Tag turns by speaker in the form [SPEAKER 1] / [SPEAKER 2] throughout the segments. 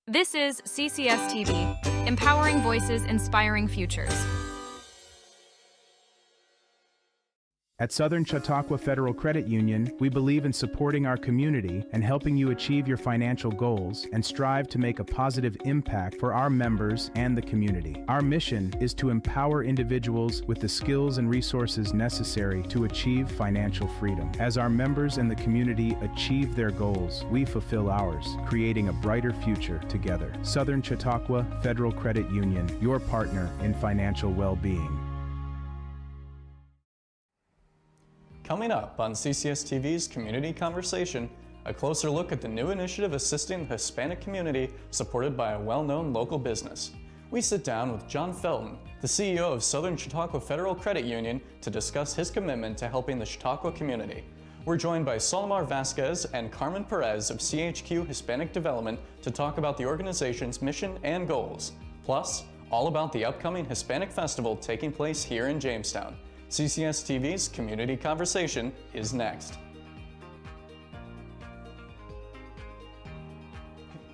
[SPEAKER 1] This is CCS-TV, empowering voices, inspiring futures.
[SPEAKER 2] At Southern Chautauqua Federal Credit Union, we believe in supporting our community and helping you achieve your financial goals and strive to make a positive impact for our members and the community. Our mission is to empower individuals with the skills and resources necessary to achieve financial freedom. As our members and the community achieve their goals, we fulfill ours, creating a brighter future together. Southern Chautauqua Federal Credit Union, your partner in financial well-being.
[SPEAKER 3] Coming up on CCS-TV's Community Conversation, a closer look at the new initiative assisting the Hispanic community supported by a well-known local business. We sit down with John Felton, the CEO of Southern Chautauqua Federal Credit Union, to discuss his commitment to helping the Chautauqua community. We're joined by Solomar Vasquez and Carmen Perez of CHQ Hispanic Development to talk about the organization's mission and goals, plus all about the upcoming Hispanic Festival taking place here in Jamestown. CCS-TV's Community Conversation is next.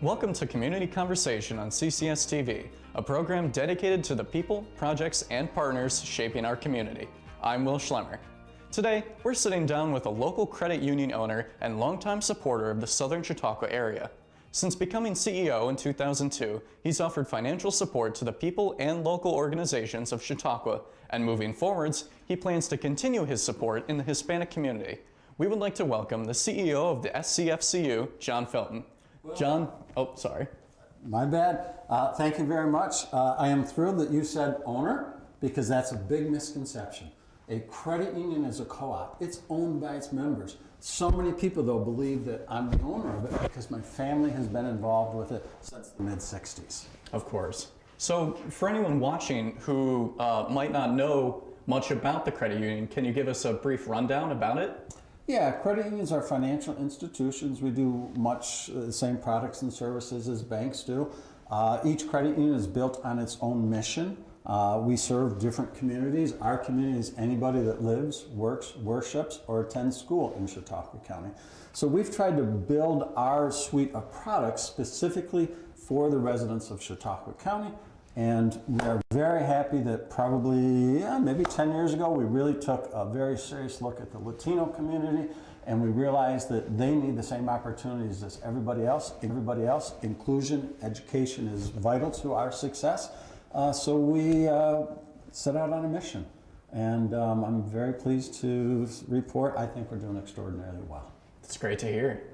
[SPEAKER 3] Welcome to Community Conversation on CCS-TV, a program dedicated to the people, projects, and partners shaping our community. I'm Will Schlemmer. Today, we're sitting down with a local credit union owner and longtime supporter of the Southern Chautauqua area. Since becoming CEO in 2002, he's offered financial support to the people and local organizations of Chautauqua, and moving forwards, he plans to continue his support in the Hispanic community. We would like to welcome the CEO of the SCFCU, John Felton. John, oh, sorry.
[SPEAKER 4] My bad. Thank you very much. I am thrilled that you said owner, because that's a big misconception. A credit union is a co-op. It's owned by its members. So many people, though, believe that I'm the owner of it because my family has been involved with it since the mid-60s.
[SPEAKER 3] Of course. So for anyone watching who might not know much about the credit union, can you give us a brief rundown about it?
[SPEAKER 4] Yeah, credit unions are financial institutions. We do much the same products and services as banks do. Each credit union is built on its own mission. We serve different communities. Our community is anybody that lives, works, worships, or attends school in Chautauqua County. So we've tried to build our suite of products specifically for the residents of Chautauqua County. And we are very happy that probably, maybe 10 years ago, we really took a very serious look at the Latino community, and we realized that they need the same opportunities as everybody else. Inclusion, education is vital to our success. So we set out on a mission, and I'm very pleased to report I think we're doing extraordinarily well.
[SPEAKER 3] That's great to hear.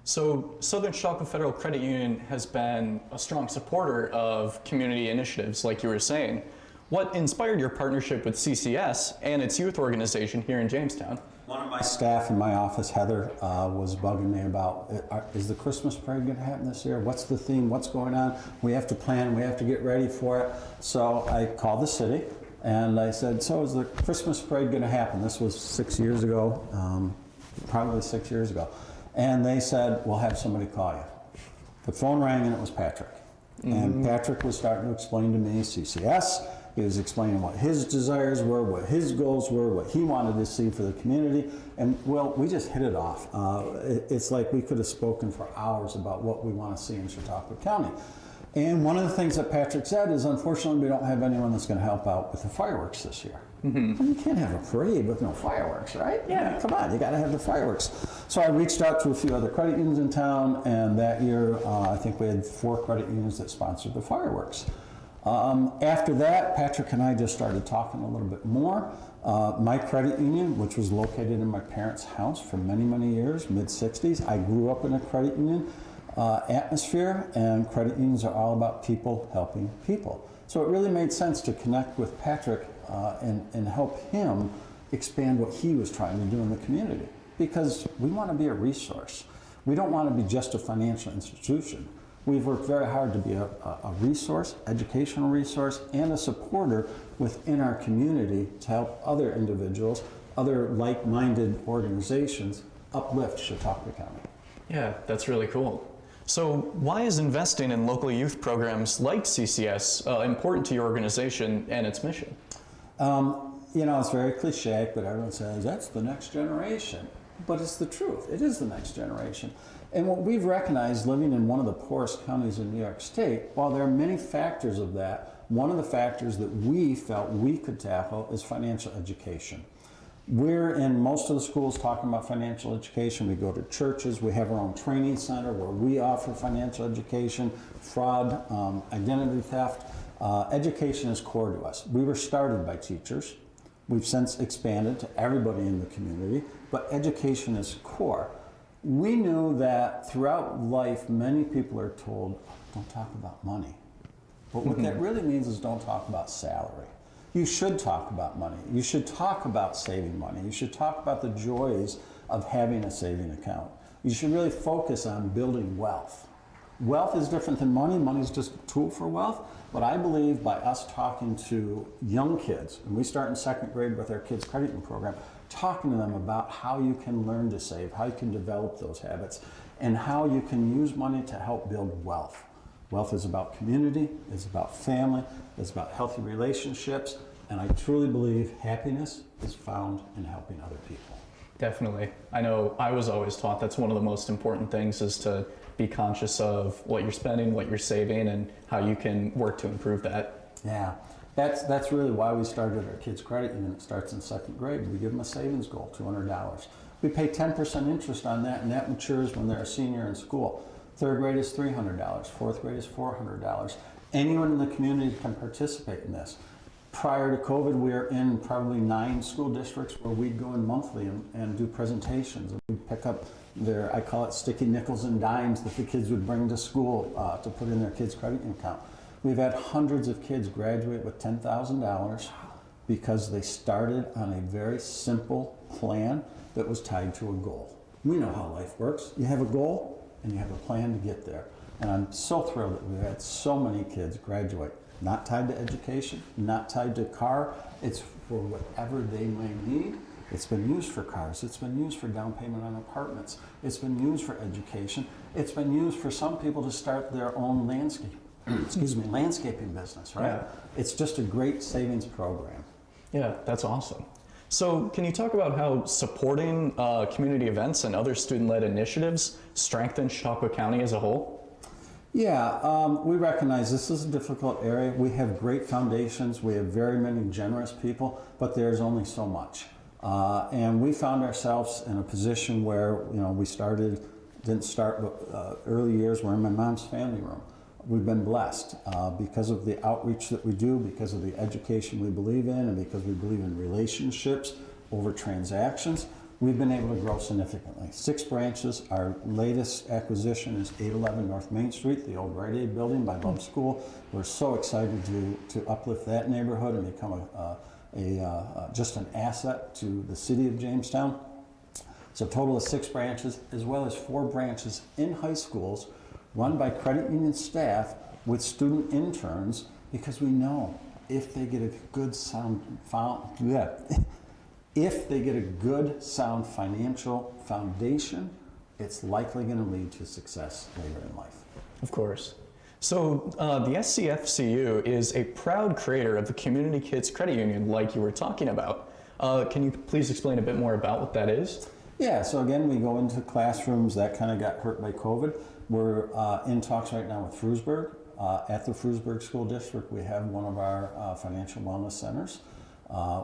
[SPEAKER 3] So Southern Chautauqua Federal Credit Union has been a strong supporter of community initiatives, like you were saying. What inspired your partnership with CCS and its youth organization here in Jamestown?
[SPEAKER 4] One of my staff in my office, Heather, was bugging me about, is the Christmas parade going to happen this year? What's the theme? What's going on? We have to plan. We have to get ready for it. So I called the city and I said, so is the Christmas parade going to happen? This was 6 years ago, probably 6 years ago. And they said, we'll have somebody call you. The phone rang and it was Patrick. And Patrick was starting to explain to me CCS. He was explaining what his desires were, what his goals were, what he wanted to see for the community. And well, we just hit it off. It's like we could have spoken for hours about what we want to see in Chautauqua County. And one of the things that Patrick said is, unfortunately, we don't have anyone that's going to help out with the fireworks this year. Well, you can't have a parade with no fireworks, right? Yeah. Come on, you got to have the fireworks. So I reached out to a few other credit unions in town, and that year, I think we had 4 credit unions that sponsored the fireworks. After that, Patrick and I just started talking a little bit more. My credit union, which was located in my parents' house for many, many years, mid-60s, I grew up in a credit union atmosphere, and credit unions are all about people helping people. So it really made sense to connect with Patrick and help him expand what he was trying to do in the community, because we want to be a resource. We don't want to be just a financial institution. We've worked very hard to be a resource, educational resource, and a supporter within our community to help other individuals, other like-minded organizations uplift Chautauqua County.
[SPEAKER 3] Yeah, that's really cool. So why is investing in local youth programs like CCS important to your organization and its mission?
[SPEAKER 4] You know, it's very cliche, but everyone says that's the next generation. But it's the truth. It is the next generation. And what we've recognized living in one of the poorest counties in New York State, while there are many factors of that, one of the factors that we felt we could tackle is financial education. We're in most of the schools talking about financial education. We go to churches. We have our own training center where we offer financial education, fraud, identity theft. Education is core to us. We were started by teachers. We've since expanded to everybody in the community, but education is core. We knew that throughout life, many people are told, don't talk about money. But what that really means is don't talk about salary. You should talk about money. You should talk about saving money. You should talk about the joys of having a saving account. You should really focus on building wealth. Wealth is different than money. Money is just a tool for wealth. But I believe by us talking to young kids, and we start in 2nd grade with our kids' credit union program, talking to them about how you can learn to save, how you can develop those habits, and how you can use money to help build wealth. Wealth is about community, it's about family, it's about healthy relationships, and I truly believe happiness is found in helping other people.
[SPEAKER 3] Definitely. I know I was always taught that's one of the most important things is to be conscious of what you're spending, what you're saving, and how you can work to improve that.
[SPEAKER 4] Yeah, that's really why we started our kids' credit union. It starts in 2nd grade. We give them a savings goal, $200. We pay 10% interest on that, and that matures when they're a senior in school. 3rd grade is $300, 4th grade is $400. Anyone in the community can participate in this. Prior to COVID, we were in probably 9 school districts where we'd go in monthly and do presentations. And we'd pick up their, I call it sticky nickels and dimes that the kids would bring to school to put in their kids' credit union account. We've had hundreds of kids graduate with $10,000 because they started on a very simple plan that was tied to a goal. We know how life works. You have a goal and you have a plan to get there. And I'm so thrilled that we've had so many kids graduate, not tied to education, not tied to car. It's for whatever they may need. It's been used for cars. It's been used for down payment on apartments. It's been used for education. It's been used for some people to start their own landscaping business, right? Yeah. It's just a great savings program.
[SPEAKER 3] Yeah, that's awesome. So can you talk about how supporting community events and other student-led initiatives strengthen Chautauqua County as a whole?
[SPEAKER 4] Yeah, we recognize this is a difficult area. We have great foundations. We have very many generous people, but there's only so much. And we found ourselves in a position where, we didn't start early years. We're in my mom's family room. We've been blessed because of the outreach that we do, because of the education we believe in, and because we believe in relationships over transactions. We've been able to grow significantly. 6 branches. Our latest acquisition is 811 North Main Street, the old Rite Aid building by Love School. We're so excited to uplift that neighborhood and become just an asset to the city of Jamestown. So a total of 6 branches, as well as 4 branches in high schools run by credit union staff with student interns, because we know if they get a good sound financial foundation, it's likely going to lead to success later in life.
[SPEAKER 3] Of course. So the SCFCU is a proud creator of the Community Kids Credit Union, like you were talking about. Can you please explain a bit more about what that is?
[SPEAKER 4] Yeah, so again, we go into classrooms that kind of got hurt by COVID. We're in talks right now with Frewsburg. At the Frewsburg School District, we have one of our financial wellness centers,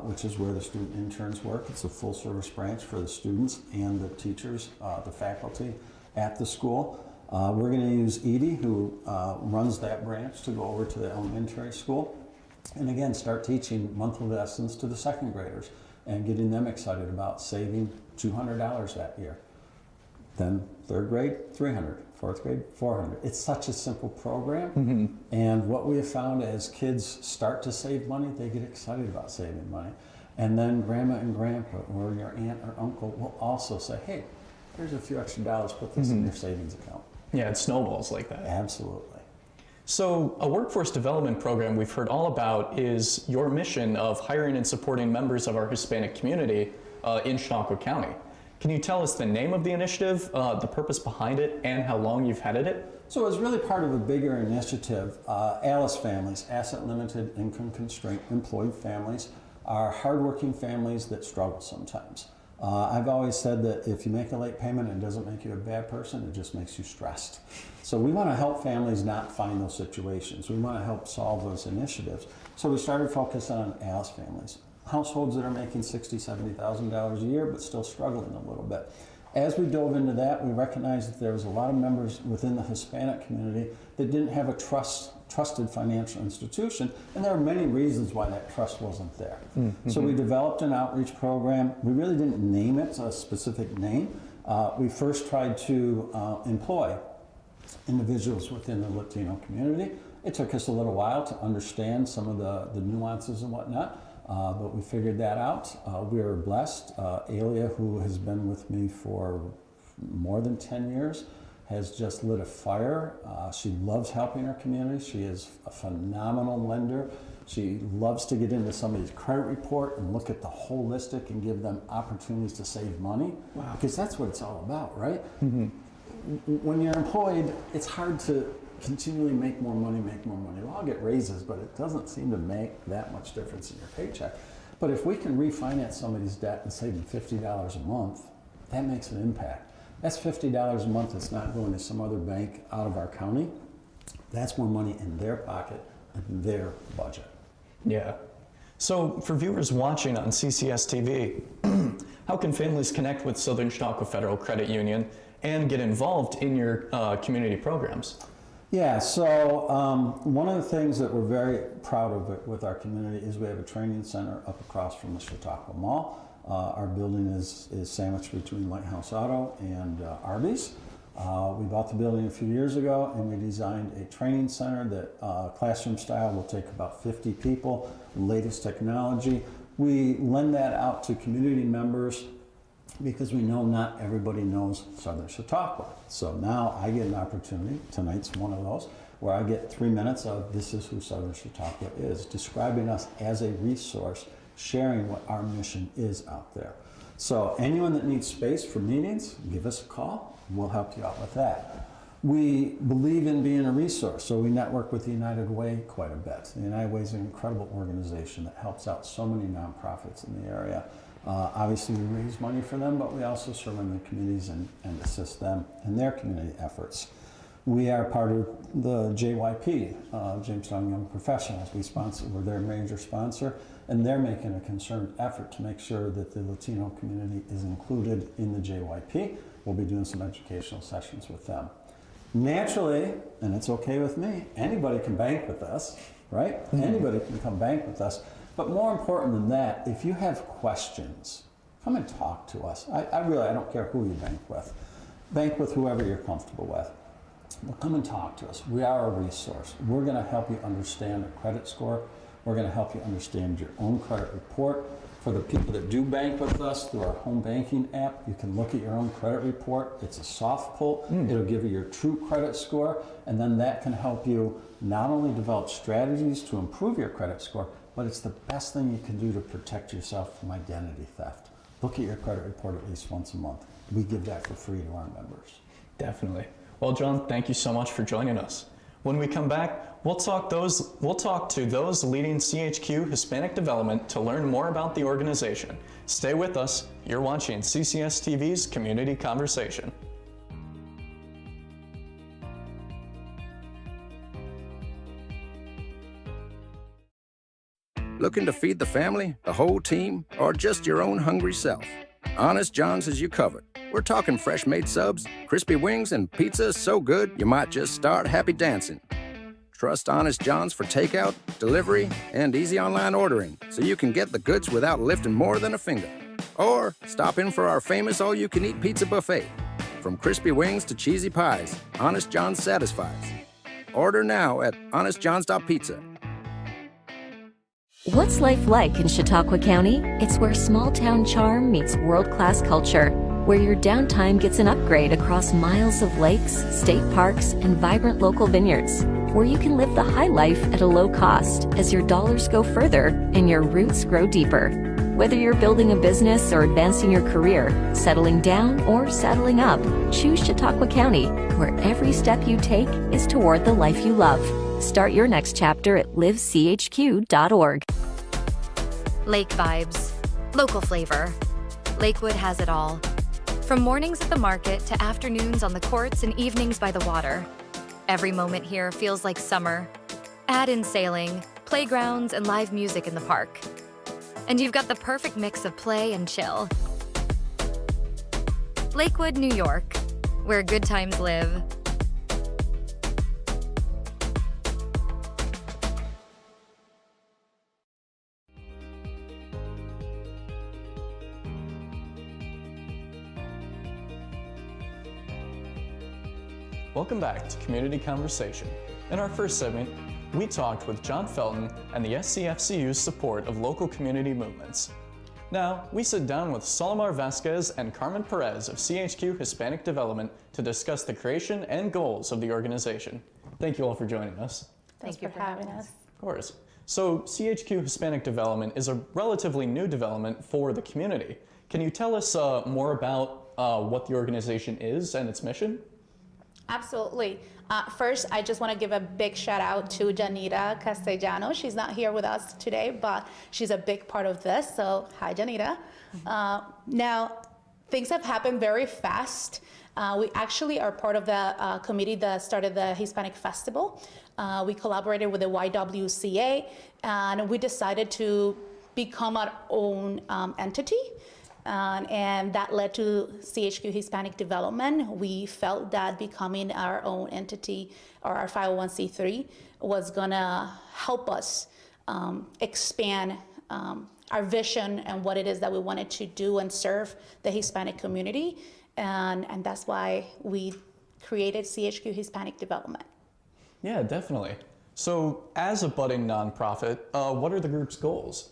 [SPEAKER 4] which is where the student interns work. It's a full service branch for the students and the teachers, the faculty at the school. We're going to use Edie, who runs that branch, to go over to the elementary school and again start teaching monthly lessons to the 2nd graders and getting them excited about saving $200 that year. Then 3rd grade, $300, 4th grade, $400. It's such a simple program. And what we have found as kids start to save money, they get excited about saving money. And then grandma and grandpa or your aunt or uncle will also say, hey, here's a few extra dollars, put this in your savings account.
[SPEAKER 3] Yeah, it snowballs like that.
[SPEAKER 4] Absolutely.
[SPEAKER 3] So a workforce development program we've heard all about is your mission of hiring and supporting members of our Hispanic community in Chautauqua County. Can you tell us the name of the initiative, the purpose behind it, and how long you've had it?
[SPEAKER 4] So it's really part of a bigger initiative. ALICE families, asset limited, income constraint employed families, are hardworking families that struggle sometimes. I've always said that if you make a late payment, it doesn't make you a bad person, it just makes you stressed. So we want to help families not find those situations. We want to help solve those initiatives. So we started focusing on ALICE families, households that are making $60,000, $70,000 a year, but still struggling a little bit. As we dove into that, we recognized that there was a lot of members within the Hispanic community that didn't have a trusted financial institution, and there are many reasons why that trust wasn't there. Mm-hmm. So we developed an outreach program. We really didn't name it a specific name. We first tried to employ individuals within the Latino community. It took us a little while to understand some of the nuances and whatnot. But we figured that out. We are blessed. Alia, who has been with me for more than 10 years, has just lit a fire. She loves helping her community. She is a phenomenal lender. She loves to get into somebody's credit report and look at the holistic and give them opportunities to save money. Wow. Because that's what it's all about, right? Mm-hmm. When you're employed, it's hard to continually make more money. We'll all get raises, but it doesn't seem to make that much difference in your paycheck. But if we can refinance somebody's debt and save them $50 a month, that makes an impact. That's $50 a month that's not going to some other bank out of our county. That's more money in their pocket and their budget.
[SPEAKER 3] Yeah. So for viewers watching on CCS-TV, how can families connect with Southern Chautauqua Federal Credit Union and get involved in your community programs?
[SPEAKER 4] Yeah, so one of the things that we're very proud of with our community is we have a training center up across from the Chautauqua Mall. Our building is sandwiched between Lighthouse Auto and Arby's. We bought the building a few years ago, and we designed a training center that classroom style will take about 50 people, latest technology. We lend that out to community members because we know not everybody knows Southern Chautauqua. So now I get an opportunity, tonight's one of those, where I get 3 minutes of this is who Southern Chautauqua is, describing us as a resource, sharing what our mission is out there. So anyone that needs space for meetings, give us a call, and we'll help you out with that. We believe in being a resource, so we network with the United Way quite a bit. The United Way is an incredible organization that helps out so many nonprofits in the area. Obviously we raise money for them, but we also serve in the communities and assist them in their community efforts. We are part of the JYP, Jamestown Young Professionals. We're their major sponsor, and they're making a concerted effort to make sure that the Latino community is included in the JYP. We'll be doing some educational sessions with them. Naturally, and it's okay with me, anybody can bank with us, right? Mm-hmm. Anybody can come bank with us. But more important than that, if you have questions, come and talk to us. I don't care who you bank with. Bank with whoever you're comfortable with. Well, come and talk to us. We are a resource. We're going to help you understand a credit score. We're going to help you understand your own credit report. For the people that do bank with us through our home banking app, you can look at your own credit report. It's a soft pull. It'll give you your true credit score, and then that can help you not only develop strategies to improve your credit score, but it's the best thing you can do to protect yourself from identity theft. Look at your credit report at least once a month. We give that for free to our members.
[SPEAKER 3] Definitely. Well, John, thank you so much for joining us. When we come back, we'll talk to those leading CHQ Hispanic Development to learn more about the organization. Stay with us. You're watching CCS-TV's Community Conversation.
[SPEAKER 5] Looking to feed the family, the whole team, or just your own hungry self? Honest John's has you covered. We're talking fresh-made subs, crispy wings, and pizza so good you might just start happy dancing. Trust Honest John's for takeout, delivery, and easy online ordering so you can get the goods without lifting more than a finger. Or stop in for our famous all-you-can-eat pizza buffet. From crispy wings to cheesy pies, Honest John's satisfies. Order now at honestjohns.pizza.
[SPEAKER 6] What's life like in Chautauqua County? It's where small-town charm meets world-class culture, where your downtime gets an upgrade across miles of lakes, state parks, and vibrant local vineyards, where you can live the high life at a low cost as your dollars go further and your roots grow deeper. Whether you're building a business or advancing your career, settling down or settling up, choose Chautauqua County, where every step you take is toward the life you love. Start your next chapter at livechq.org.
[SPEAKER 7] Lake vibes, local flavor, Lakewood has it all. From mornings at the market to afternoons on the courts and evenings by the water. Every moment here feels like summer. Add in sailing, playgrounds, and live music in the park. And you've got the perfect mix of play and chill. Lakewood, New York, where good times live.
[SPEAKER 3] Welcome back to Community Conversation. In our first segment, we talked with John Felton and the SCFCU's support of local community movements. Now, we sit down with Solimar Vasquez and Carmen Perez of CHQ Hispanic Development to discuss the creation and goals of the organization. Thank you all for joining us.
[SPEAKER 8] Thank you for having us.
[SPEAKER 3] Of course. So, CHQ Hispanic Development is a relatively new development for the community. Can you tell us more about what the organization is and its mission?
[SPEAKER 8] Absolutely. First, I just want to give a big shout out to Janita Castellano. She's not here with us today, but she's a big part of this. So, hi, Janita. Now, things have happened very fast. We actually are part of the committee that started the Hispanic Festival. We collaborated with the YWCA, and we decided to become our own entity. And that led to CHQ Hispanic Development. We felt that becoming our own entity or our 501c3 was gonna help us expand our vision and what it is that we wanted to do and serve the Hispanic community. And that's why we created CHQ Hispanic Development.
[SPEAKER 3] Yeah, definitely. So as a budding nonprofit, what are the group's goals?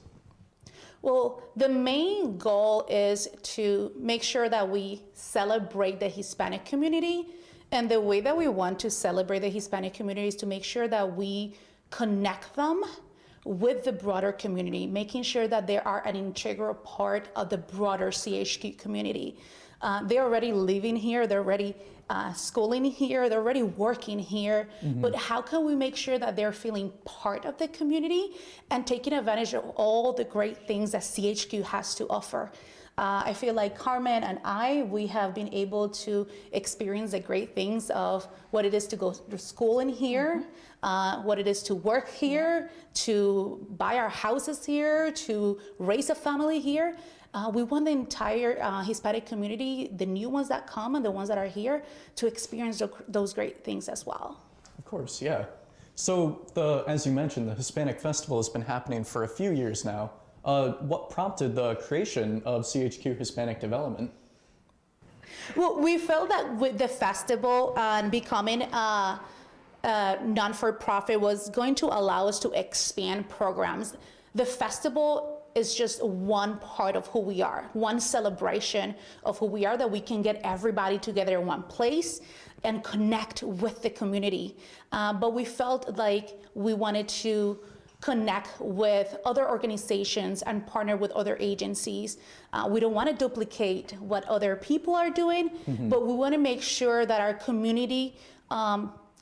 [SPEAKER 8] Well, the main goal is to make sure that we celebrate the Hispanic community. And the way that we want to celebrate the Hispanic community is to make sure that we connect them with the broader community, making sure that they are an integral part of the broader CHQ community. They're already living here, they're already schooling here, they're already working here, but how can we make sure that they're feeling part of the community and taking advantage of all the great things that CHQ has to offer? I feel like Carmen and we have been able to experience the great things of what it is to go to school in here, what it is to work here, to buy our houses here, to raise a family here. We want the entire Hispanic community, the new ones that come and the ones that are here, to experience those great things as well.
[SPEAKER 3] Of course, yeah. So, as you mentioned, the Hispanic Festival has been happening for a few years now. What prompted the creation of CHQ Hispanic Development?
[SPEAKER 8] Well, we felt that with the festival and becoming a non-for-profit was going to allow us to expand programs. The festival is just one part of who we are, one celebration of who we are, that we can get everybody together in one place and connect with the community. But we felt like we wanted to connect with other organizations and partner with other agencies. We don't want to duplicate what other people are doing, but we want to make sure that our community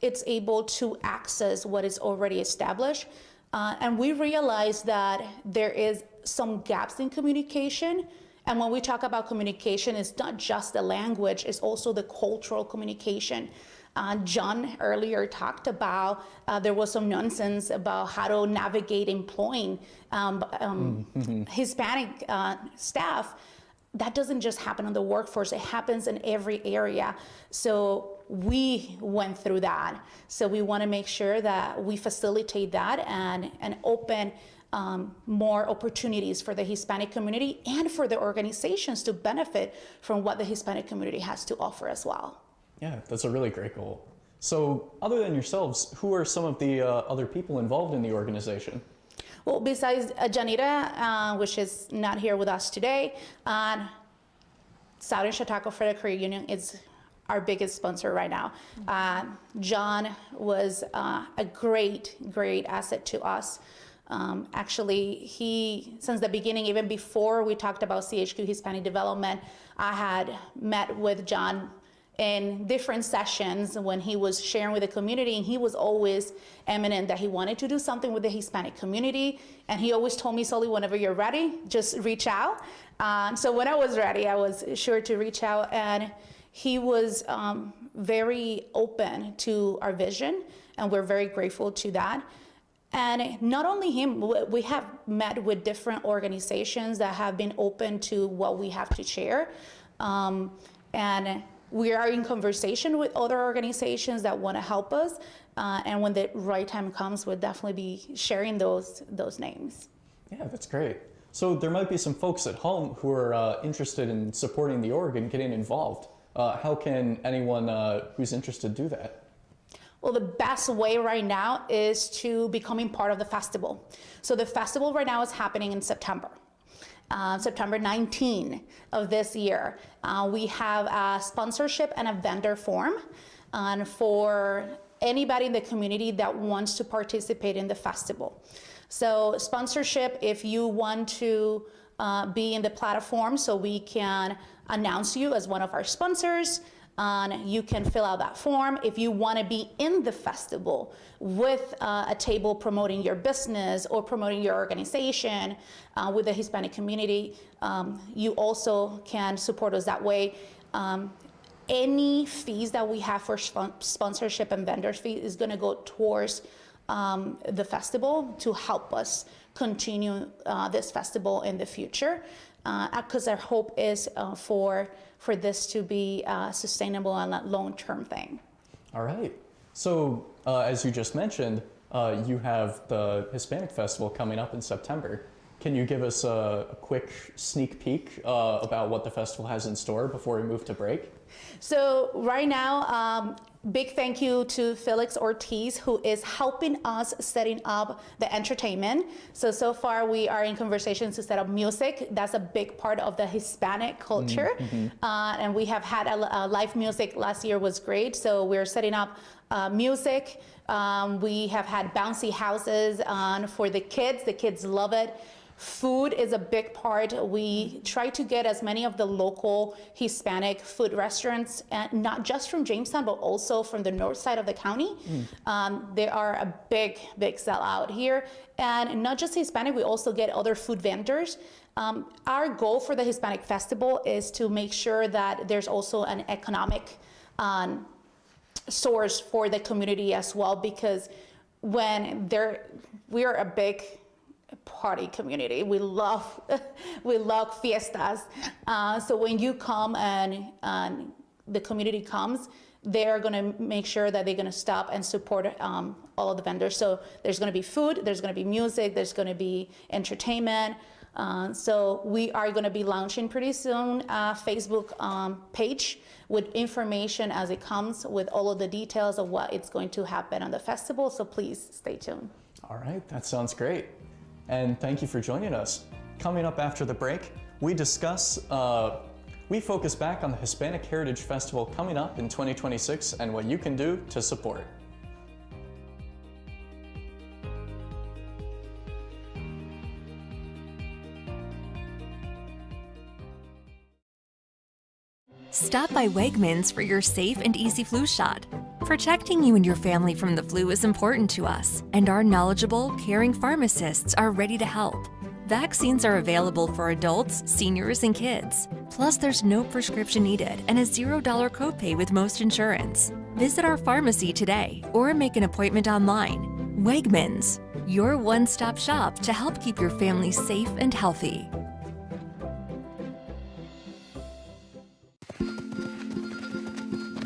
[SPEAKER 8] it's able to access what is already established. And we realize that there is some gaps in communication. And when we talk about communication, it's not just the language, it's also the cultural communication. John earlier talked about there was some nonsense about how to navigate employing Hispanic staff. That doesn't just happen in the workforce, it happens in every area. So we went through that. So we want to make sure that we facilitate that and open more opportunities for the Hispanic community and for the organizations to benefit from what the Hispanic community has to offer as well.
[SPEAKER 3] Yeah, that's a really great goal. So other than yourselves, who are some of the other people involved in the organization?
[SPEAKER 8] Well, besides Janita, which is not here with us today, Southern Chautauqua Federal Credit Union is our biggest sponsor right now. John was a great asset to us. Actually, he, since the beginning, even before we talked about CHQ Hispanic Development, I had met with John in different sessions when he was sharing with the community, and he was always eminent that he wanted to do something with the Hispanic community. And he always told me, Sully, whenever you're ready, just reach out. So when I was ready, I was sure to reach out, and he was very open to our vision, and we're very grateful to that. And not only him, we have met with different organizations that have been open to what we have to share. And we are in conversation with other organizations that want to help us. And when the right time comes, we'll definitely be sharing those names.
[SPEAKER 3] Yeah, that's great. So there might be some folks at home who are interested in supporting the org and getting involved. How can anyone who's interested do that?
[SPEAKER 8] Well, the best way right now is to becoming part of the festival. So the festival right now is happening in September. September 19 of this year. We have a sponsorship and a vendor form for anybody in the community that wants to participate in the festival. So sponsorship, if you want to be in the platform so we can announce you as one of our sponsors, you can fill out that form. If you want to be in the festival with a table promoting your business or promoting your organization with the Hispanic community, you also can support us that way. Any fees that we have for sponsorship and vendor fee is going to go towards the festival to help us continue this festival in the future, because our hope is for this to be sustainable and a long-term thing.
[SPEAKER 3] All right. So as you just mentioned, you have the Hispanic Festival coming up in September. Can you give us a quick sneak peek about what the festival has in store before we move to break?
[SPEAKER 8] So right now, big thank you to Felix Ortiz, who is helping us setting up the entertainment. So far we are in conversations to set up music. That's a big part of the Hispanic culture. And we have had a live music last year was great. So we're setting up music. We have had bouncy houses for the kids. The kids love it. Food is a big part. We try to get as many of the local Hispanic food restaurants, and not just from Jamestown, but also from the north side of the county. They are a big sellout here. And not just Hispanic, we also get other food vendors. Our goal for the Hispanic Festival is to make sure that there's also an economic source for the community as well, because when we are a big party community. We love fiestas. So when you come and the community comes, they're going to make sure that they're going to stop and support all of the vendors. So there's going to be food, there's going to be music, there's going to be entertainment. So we are going to be launching pretty soon a Facebook page with information as it comes, with all of the details of what it's going to happen on the festival. So please stay tuned.
[SPEAKER 3] All right, that sounds great. And thank you for joining us. Coming up after the break, we focus back on the Hispanic Heritage Festival coming up in 2026 and what you can do to support.
[SPEAKER 9] Stop by Wegmans for your safe and easy flu shot. Protecting you and your family from the flu is important to us, and our knowledgeable, caring pharmacists are ready to help. Vaccines are available for adults, seniors, and kids. Plus, there's no prescription needed and a $0 copay with most insurance. Visit our pharmacy today or make an appointment online. Wegmans, your one-stop shop to help keep your family safe and healthy.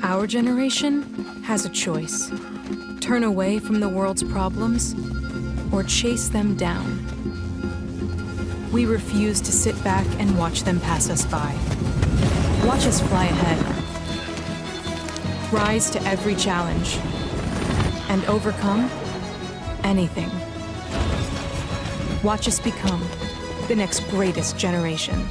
[SPEAKER 10] Our generation has a choice: turn away from the world's problems or chase them down. We refuse to sit back and watch them pass us by. Watch us fly ahead. Rise to every challenge and overcome anything. Watch us become the next greatest generation.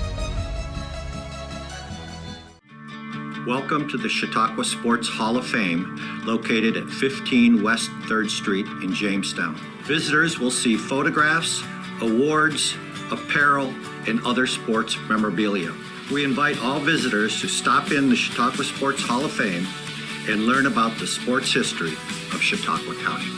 [SPEAKER 11] Welcome to the Chautauqua Sports Hall of Fame, located at 15 West 3rd Street in Jamestown. Visitors will see photographs, awards, apparel, and other sports memorabilia. We invite all visitors to stop in the Chautauqua Sports Hall of Fame and learn about the sports history of Chautauqua County.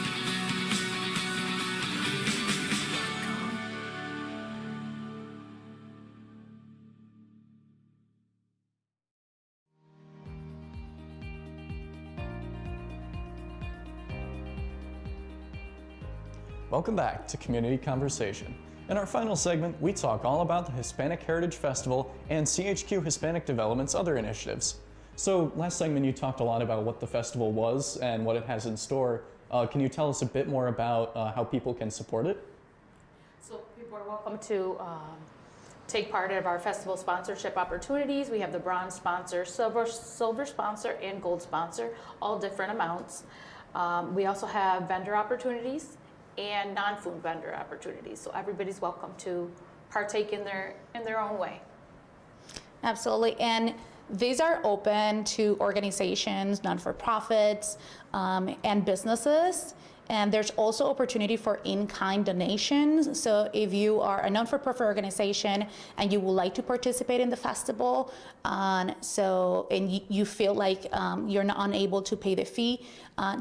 [SPEAKER 3] Welcome back to Community Conversation. In our final segment, we talk all about the Hispanic Heritage Festival and CHQ Hispanic Development's other initiatives. So last segment you talked a lot about what the festival was and what it has in store. Can you tell us a bit more about how people can support it?
[SPEAKER 12] So people are welcome to take part of our festival sponsorship opportunities. We have the bronze sponsor, silver sponsor, and gold sponsor, all different amounts. We also have vendor opportunities and non-food vendor opportunities. So everybody's welcome to partake in their own way.
[SPEAKER 8] Absolutely, and these are open to organizations, non-for-profits, and businesses. And there's also opportunity for in-kind donations. So if you are a non-for-profit organization and you would like to participate in the festival, and you feel like you're not unable to pay the fee,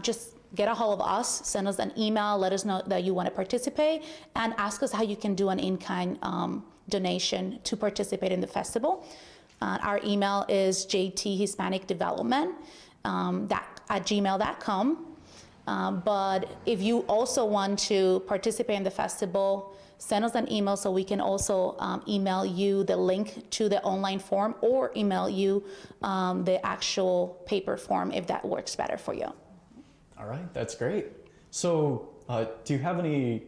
[SPEAKER 8] just get a hold of us, send us an email, let us know that you want to participate, and ask us how you can do an in-kind donation to participate in the festival. Our email is jthispanicdevelopment at gmail.com. But if you also want to participate in the festival, send us an email so we can also email you the link to the online form or email you the actual paper form if that works better for you.
[SPEAKER 3] All right, that's great. So do you have any,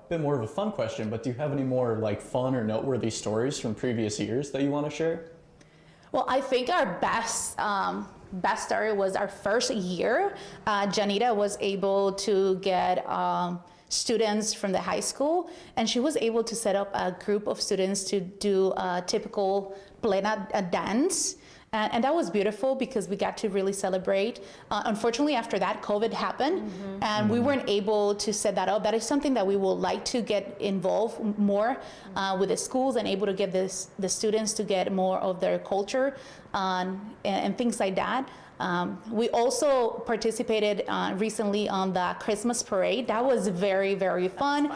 [SPEAKER 3] bit more of a fun question, but do you have any more like fun or noteworthy stories from previous years that you want to share?
[SPEAKER 8] Well, I think our best story was our first year. Janita was able to get students from the high school, and she was able to set up a group of students to do a typical plena dance. And that was beautiful because we got to really celebrate. Unfortunately, after that, COVID happened, and we weren't able to set that up. That is something that we would like to get involved more with the schools and able to get the students to get more of their culture and things like that. We also participated recently on the Christmas parade. That was very, very fun.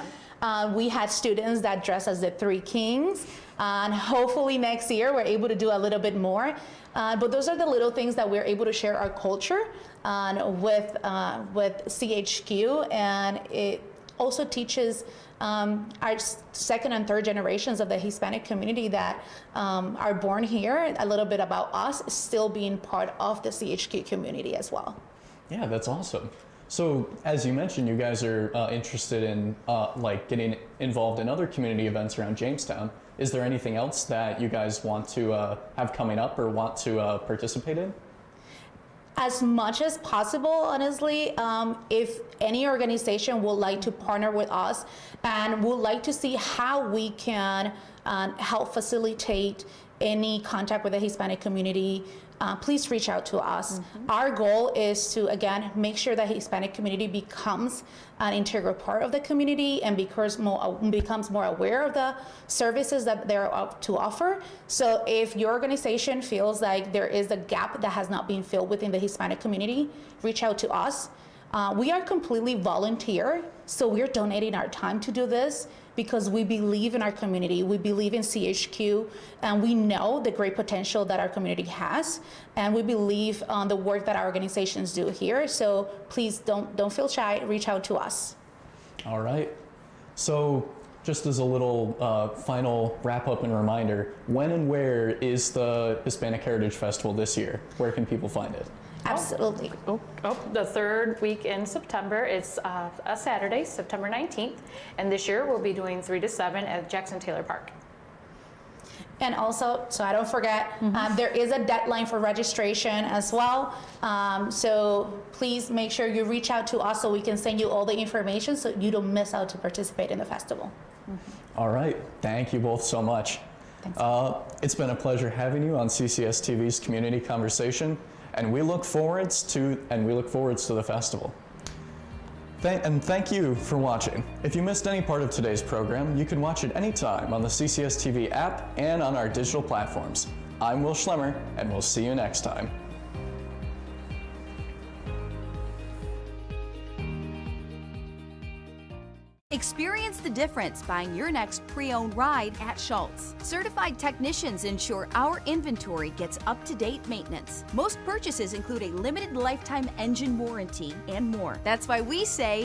[SPEAKER 8] We had students that dressed as the Three Kings, and hopefully next year we're able to do a little bit more. But those are the little things that we're able to share our culture with CHQ, and it also teaches our second and third generations of the Hispanic community that are born here a little bit about us still being part of the CHQ community as well.
[SPEAKER 3] Yeah, that's awesome. So as you mentioned, you guys are interested in getting involved in other community events around Jamestown. Is there anything else that you guys want to have coming up or want to participate in?
[SPEAKER 8] As much as possible, honestly. If any organization would like to partner with us and would like to see how we can help facilitate any contact with the Hispanic community, please reach out to us. Our goal is to, again, make sure that Hispanic community becomes an integral part of the community and becomes more aware of the services that they're up to offer. So if your organization feels like there is a gap that has not been filled within the Hispanic community, reach out to us. We are completely volunteer, so we're donating our time to do this because we believe in our community, we believe in CHQ, and we know the great potential that our community has, and we believe on the work that our organizations do here. So please don't feel shy, reach out to us.
[SPEAKER 3] All right. So just as a little final wrap up and reminder, when and where is the Hispanic Heritage Festival this year? Where can people find it?
[SPEAKER 8] Absolutely.
[SPEAKER 12] The third week in September. It's a Saturday, September 19th. And this year we'll be doing 3 to 7 at Jackson Taylor Park.
[SPEAKER 8] And also, so I don't forget, there is a deadline for registration as well. So please make sure you reach out to us so we can send you all the information so you don't miss out to participate in the festival.
[SPEAKER 3] All right. Thank you both so much. It's been a pleasure having you on CCS-TV's Community Conversation. And we look forwards to the festival. Thank you for watching. If you missed any part of today's program, you can watch it anytime on the CCS-TV app and on our digital platforms. I'm Will Schlemmer, and we'll see you next time.
[SPEAKER 13] Experience the difference buying your next pre-owned ride at Schultz. Certified technicians ensure our inventory gets up-to-date maintenance. Most purchases include a limited lifetime engine warranty and more. That's why we say